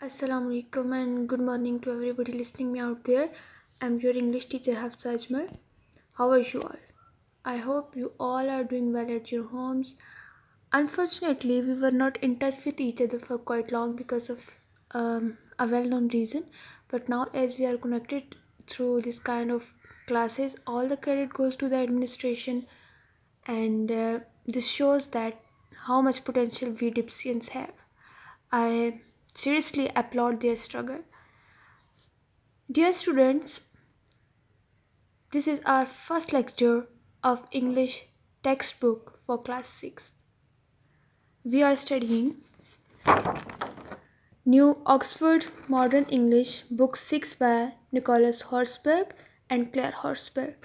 Assalamu alaikum and good morning to everybody listening me out there. I'm your English teacher Hafsa Ajmal. How are you all? I hope you all are doing well at your homes. Unfortunately, we were not in touch with each other for quite long because of a well-known reason. But now, as we are connected through this kind of classes, all the credit goes to the administration, and this shows that how much potential we Dipsians have. I seriously applaud their struggle. Dear students, this is our first lecture of English textbook for class 6. We are studying New Oxford Modern English book 6 by Nicholas Horsberg and Claire Horsberg.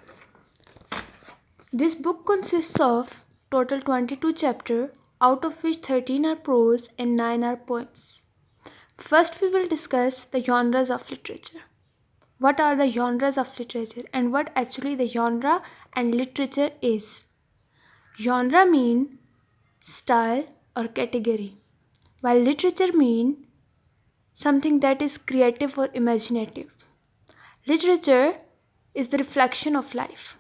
This book consists of total 22 chapters, out of which 13 are prose and 9 are poems. First we will discuss the genres of literature. What are the genres of literature and what actually the genre and literature is? Genre mean style or category, while literature mean something that is creative or imaginative. Literature is the reflection of life.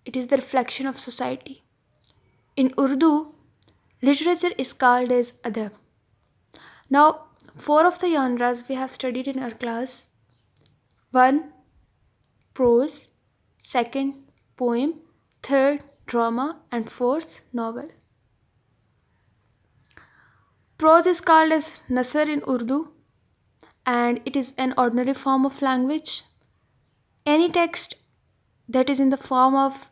It is the reflection of society. In Urdu, literature is called as adab. Now, four of the genres we have studied in our class. One, prose, second, poem, third, drama, and fourth, novel. Prose is called as Nasr in Urdu and it is an ordinary form of language. Any text that is in the form of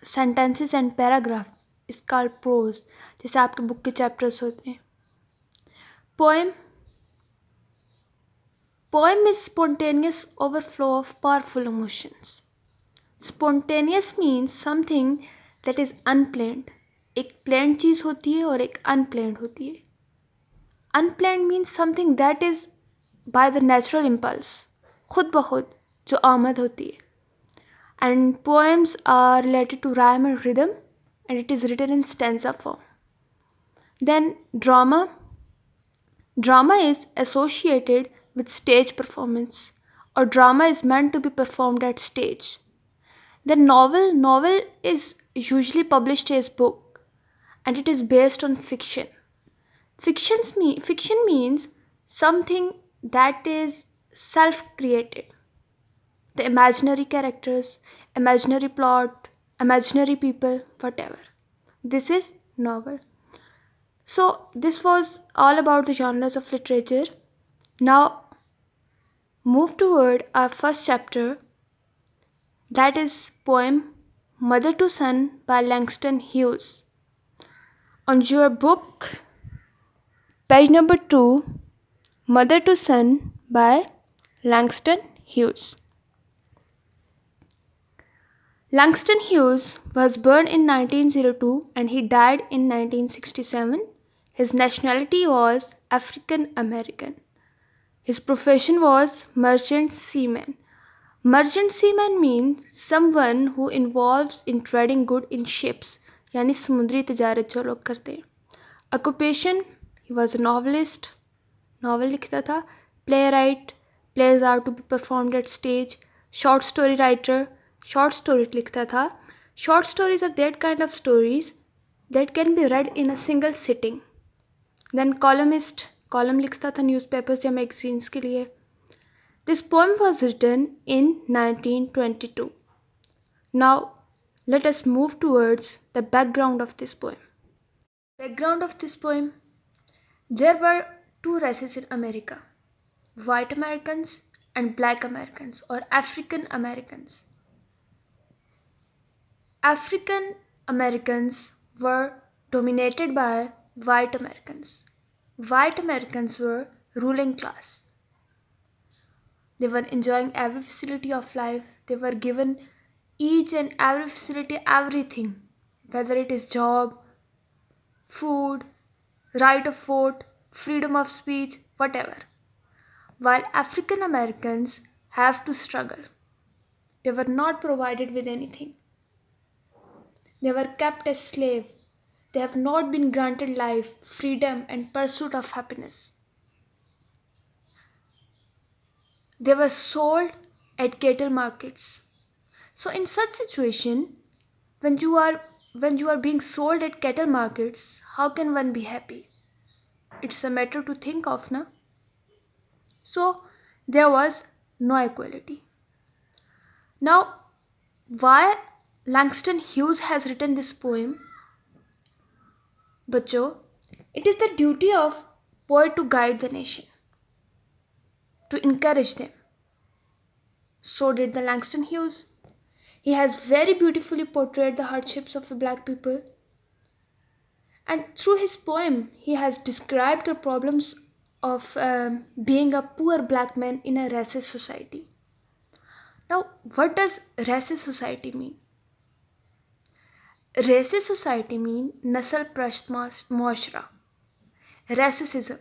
sentences and paragraph is called prose. जैसे आपके book के chapters होते हैं. Poem. Poem is spontaneous overflow of powerful emotions. Spontaneous means something that is unplanned. एक planned चीज़ होती है और एक unplanned होती है. Unplanned means something that is by the natural impulse, खुद ब खुद जो आमद होती है. And poems are related to rhyme and rhythm and it is written in stanza form. Then drama. Drama is associated with stage performance or drama is meant to be performed at stage. Then novel. Novel is usually published as book and it is based on fiction. Fiction means something that is self-created. The imaginary characters, imaginary plot, imaginary people, whatever. This is novel. So this was all about the genres of literature. Now move toward our first chapter, that is poem Mother to Son by Langston Hughes. On your book, page number 2, Mother to Son by Langston Hughes. Langston Hughes was born in 1902 and he died in 1967. His nationality was African American. His profession was merchant seaman. Merchant seaman means someone who involves in trading good in ships, यानी समुद्री तजारत जो लोग करते हैं. Occupation, he was a novelist, novel लिखता था. Playwright, plays are to be performed at stage. Short story writer, short story लिखता था. Short stories are that kind of stories that can be read in a single sitting. Then columnist, column लिखता था newspapers या magazines के लिए. This poem was written in 1922. Now let us move towards the background of this poem. Background of this poem. There were two races in America, white Americans and black Americans or African Americans. African Americans were dominated by white Americans. White Americans were ruling class. They were enjoying every facility of life. They were given each and every facility, everything, whether it is job, food, right of vote, freedom of speech, whatever. While African Americans have to struggle. They were not provided with anything. They were kept as slaves. They have not been granted life, freedom, and pursuit of happiness. They were sold at cattle markets. So in such situation, when you are when you are being sold at cattle markets, how can one be happy? It's a matter to think of, na? So there was no equality. Now, why Langston Hughes has written this poem? Bacho, it is the duty of poet to guide the nation, to encourage them. So did the Langston Hughes. He has very beautifully portrayed the hardships of the black people. And through his poem, he has described the problems of being a poor black man in a racist society. Now, what does racist society mean? Racist society mean nasal prasht muashra. Racism.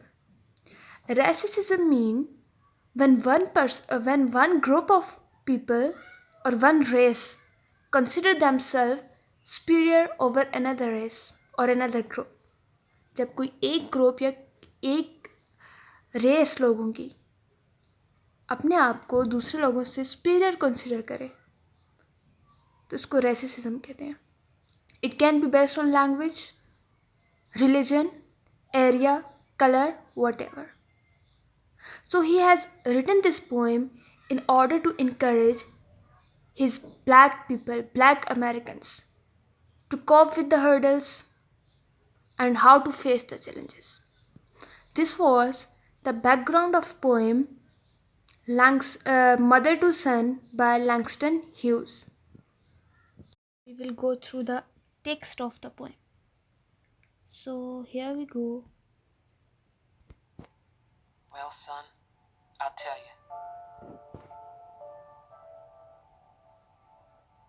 Racism mean when one group of people or one race consider themselves superior over another race or another group. जब कोई एक group या एक race लोगों की अपने आप को दूसरे लोगों से सुपीरियर कंसिडर करे तो इसको रेसिज्म कहते हैं. It can be based on language, religion, area, colour, whatever. So he has written this poem in order to encourage his black people, black Americans, to cope with the hurdles and how to face the challenges. This was the background of poem Mother to Son by Langston Hughes. We will go through the text of the poem. So here we go. Well, son, I'll tell you.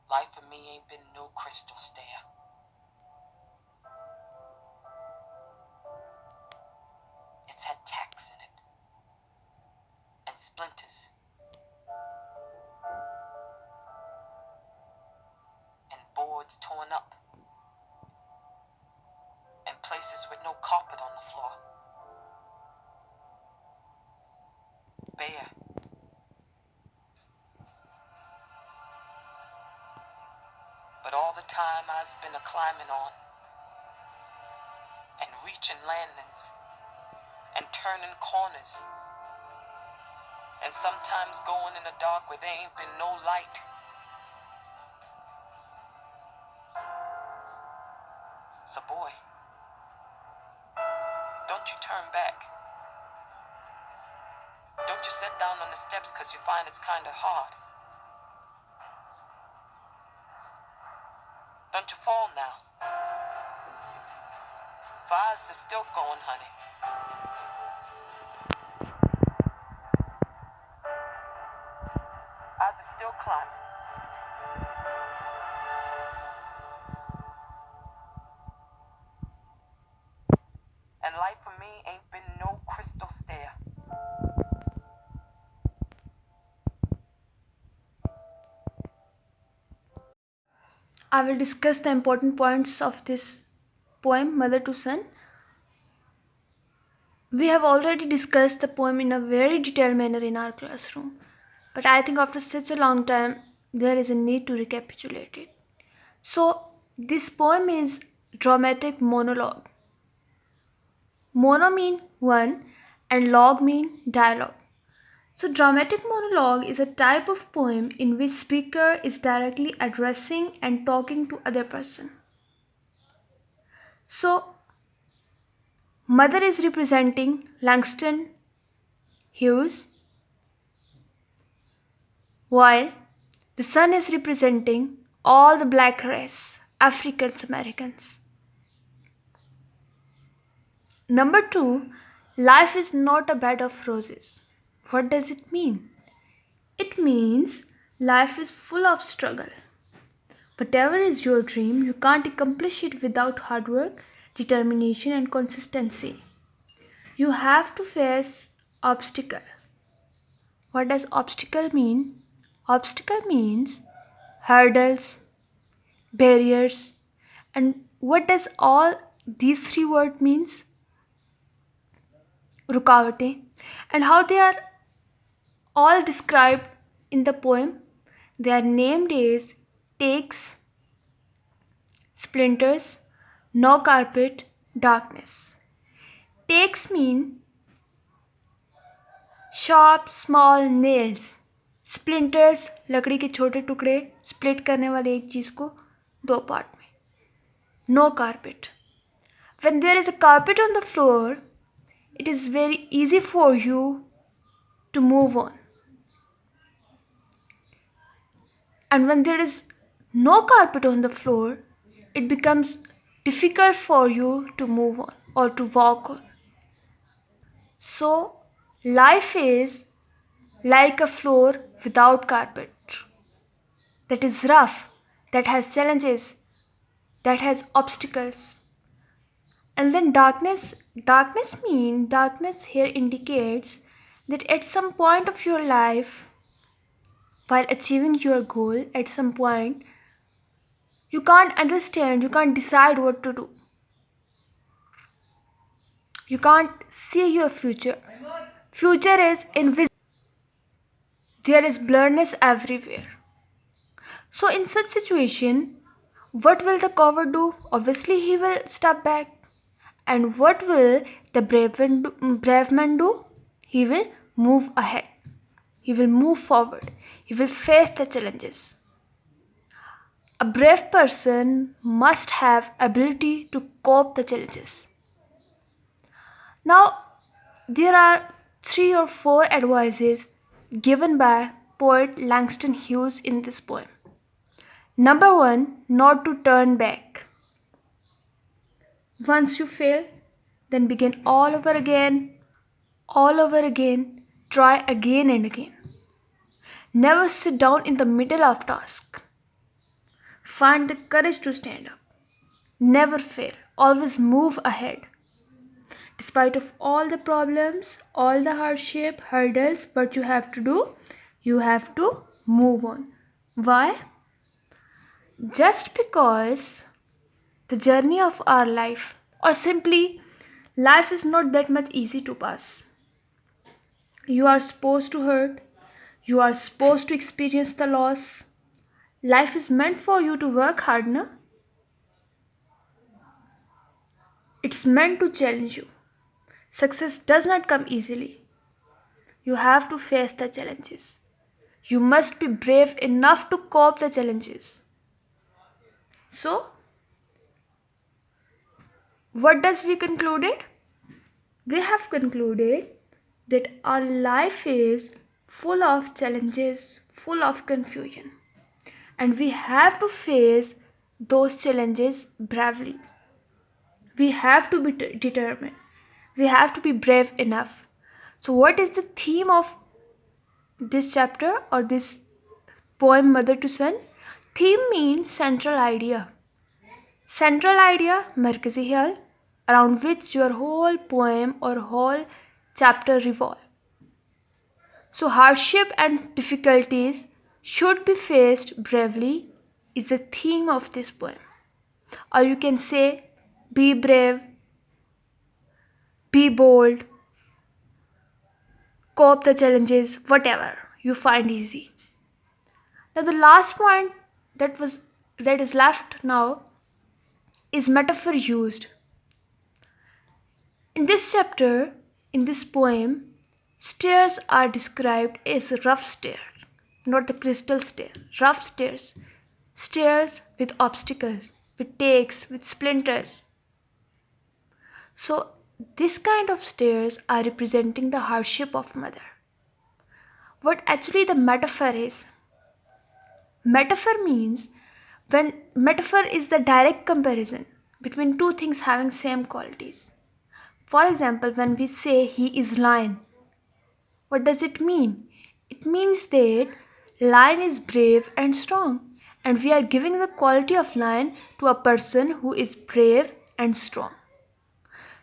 Life for me ain't been no crystal stair. It's had tacks in it. And splinters. And boards torn up. And places with no carpet on the floor. Bare. But all the time I've been a climbing on. And reaching landings. And turning corners. And sometimes going in the dark where there ain't been no light. So boy, don't you turn back. Don't you sit down on the steps cause you find it's kinda hard. Don't you fall now. Fires are still going, honey. Eyes are still climbing. And life for me ain't been no crystal stair. I will discuss the important points of this poem, Mother to Son. We have already discussed the poem in a very detailed manner in our classroom, but I think after such a long time, there is a need to recapitulate it. So, this poem is dramatic monologue. Mono mean one and log mean dialogue. So, dramatic monologue is a type of poem in which speaker is directly addressing and talking to other person. So, mother is representing Langston Hughes, while the son is representing all the black race, African Americans. Number 2, life is not a bed of roses. What does it mean? It means life is full of struggle. Whatever is your dream, you can't accomplish it without hard work, determination, and consistency. You have to face obstacle. What does obstacle mean? Obstacle means hurdles, barriers, and what does all these three words means? रुकावटें. And how they are all described in the poem. They are named as takes, splinters, no carpet, darkness. Takes mean sharp small nails. Splinters लकड़ी के छोटे टुकड़े split करने वाले एक चीज़ को दो पार्ट में. No carpet. When there is a carpet on the floor, it is very easy for you to move on. And when there is no carpet on the floor, it becomes difficult for you to move on or to walk on. So, life is like a floor without carpet. That is rough, that has challenges, that has obstacles. And then darkness here indicates that at some point of your life, while achieving your goal, at some point, you can't understand, you can't decide what to do. You can't see your future. Future is invisible. There is blurriness everywhere. So in such situation, what will the coward do? Obviously he will step back. And what will the brave man do? He will move ahead. He will move forward. He will face the challenges. A brave person must have ability to cope the challenges. Now, there are 3 or 4 advices given by poet Langston Hughes in this poem. Number 1, not to turn back. Once you fail, then begin all over again, try again and again. Never sit down in the middle of task. Find the courage to stand up. Never fail, always move ahead. Despite of all the problems, all the hardship, hurdles, what you have to do? You have to move on. Why? Just because the journey of our life, or simply life, is not that much easy to pass. You are supposed to hurt. You are supposed to experience the loss. Life is meant for you to work hard, na? It's meant to challenge you. Success does not come easily. You have to face the challenges. You must be brave enough to cope the challenges. So, what does we concluded? We have concluded that our life is full of challenges, full of confusion. And we have to face those challenges bravely. We have to be determined. We have to be brave enough. So what is the theme of this chapter or this poem, Mother to Son? Theme means central idea. Central idea, markazi khayal, around which your whole poem or whole chapter revolve. So hardship and difficulties should be faced bravely is the theme of this poem. Or you can say, be brave, be bold, cope the challenges, whatever you find easy. Now the last point that is left now is metaphor used. In this chapter, in this poem, stairs are described as rough stairs, not the crystal stair, rough stairs. Stairs with obstacles, with takes, with splinters. So this kind of stairs are representing the hardship of mother. What actually the metaphor is? Metaphor means when metaphor is the direct comparison between two things having same qualities. For example, when we say he is lion, what does it mean? It means that lion is brave and strong, and we are giving the quality of lion to a person who is brave and strong.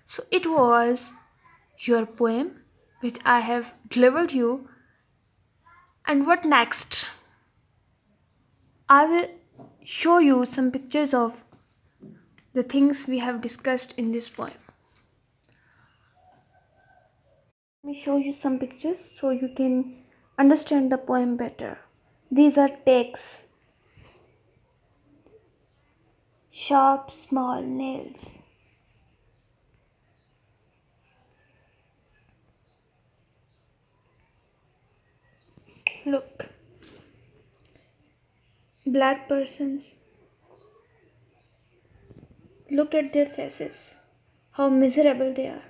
So it was your poem which I have delivered you. And what next? I will show you some pictures of the things we have discussed in this poem. Let me show you some pictures so you can understand the poem better. These are takes, sharp, small nails. Look, black persons, look at their faces, how miserable they are.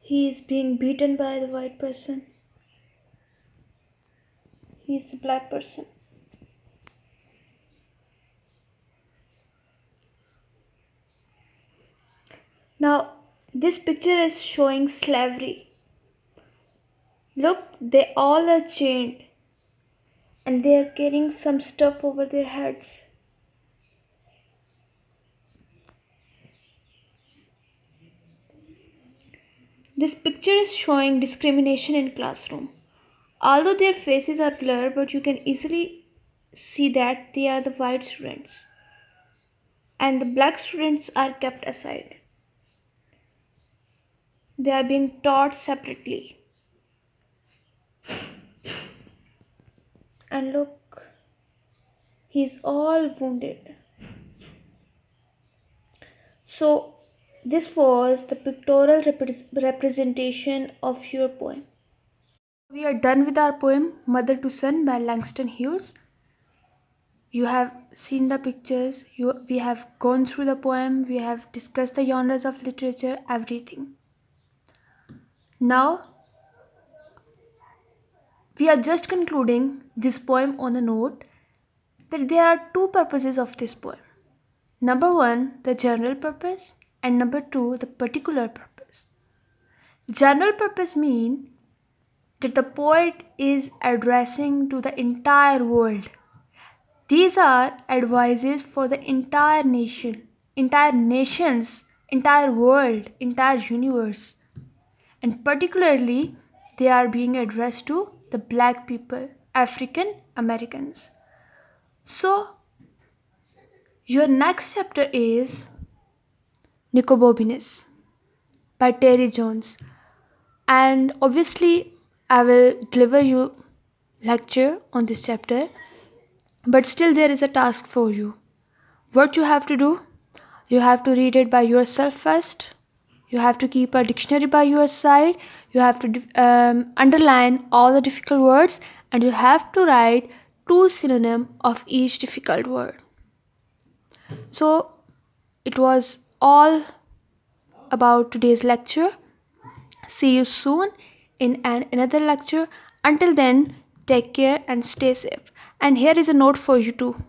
He is being beaten by the white person. He is the black person. Now, this picture is showing slavery. Look, they all are chained and they are carrying some stuff over their heads. This picture is showing discrimination in classroom. Although their faces are blurred, but you can easily see that they are the white students and the black students are kept aside. They are being taught separately. And look, he is all wounded. So, this was the pictorial representation of your poem. We are done with our poem Mother to Son by Langston Hughes. You have seen the pictures, we have gone through the poem, we have discussed the genres of literature, everything. Now, we are just concluding this poem on a note that there are two purposes of this poem. Number one, the general purpose, and number two, the particular purpose. General purpose means that the poet is addressing to the entire world. These are advices for the entire nation, entire nations, entire world, entire universe. And particularly, they are being addressed to the black people, African Americans. So, your next chapter is Nicobobinis by Terry Jones. And obviously, I will deliver you lecture on this chapter, but still there is a task for you. What you have to do? You have to read it by yourself first. You have to keep a dictionary by your side. You have to underline all the difficult words, and you have to write 2 synonyms of each difficult word. So it was all about today's lecture. See you soon in another lecture. Until then, take care and stay safe. And here is a note for you too.